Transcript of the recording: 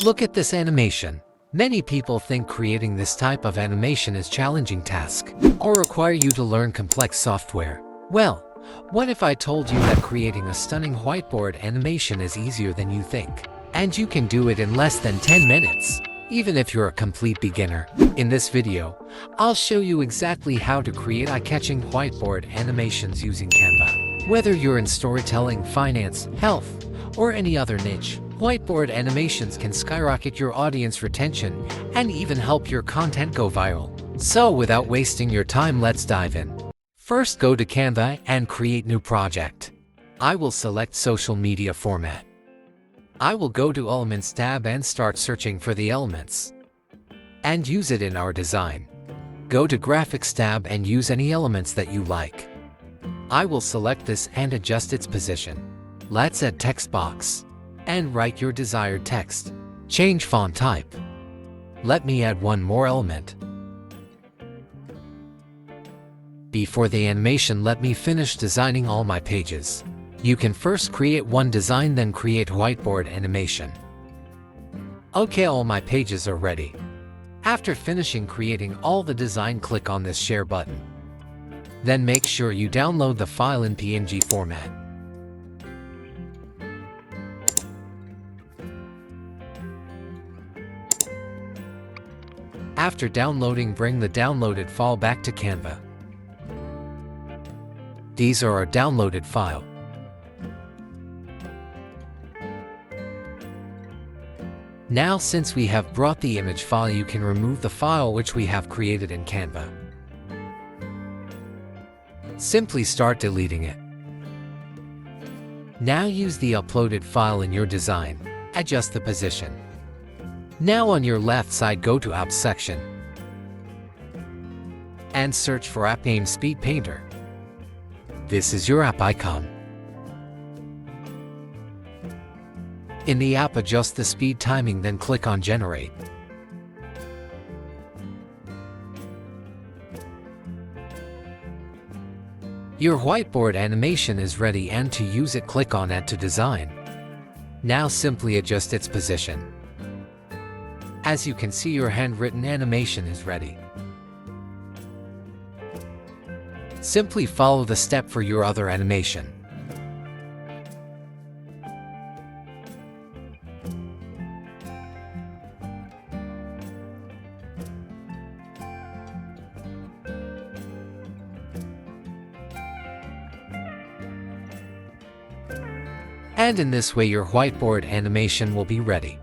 Look at this animation. Many people think creating this type of animation is a challenging task or require you to learn complex software. Well, what if I told you that creating a stunning whiteboard animation is easier than you think? And you can do it in less than 10 minutes, even if you're a complete beginner. In this video, I'll show you exactly how to create eye-catching whiteboard animations using Canva. Whether you're in storytelling, finance, health, or any other niche, whiteboard animations can skyrocket your audience retention and even help your content go viral. So without wasting your time, let's dive in. First, go to Canva and create new project. I will select social media format. I will go to Elements tab and start searching for the elements and use it in our design. Go to Graphics tab and use any elements that you like. I will select this and adjust its position. Let's add text box and write your desired text. Change font type. Let me add one more element. Before the animation, let me finish designing all my pages. You can first create one design, then create whiteboard animation. Okay, all my pages are ready. After finishing creating all the design, click on this share button. Then make sure you download the file in PNG format. After downloading, bring the downloaded file back to Canva. These are our downloaded file. Now, since we have brought the image file, you can remove the file which we have created in Canva. Simply start deleting it. Now use the uploaded file in your design. Adjust the position. Now on your left side, go to Apps section and search for app name Speed Painter. This is your app icon. In the app, adjust the speed timing, then click on Generate. Your whiteboard animation is ready, and to use it, click on Add to Design. Now simply adjust its position. As you can see, your handwritten animation is ready. Simply follow the step for your other animation. And in this way, your whiteboard animation will be ready.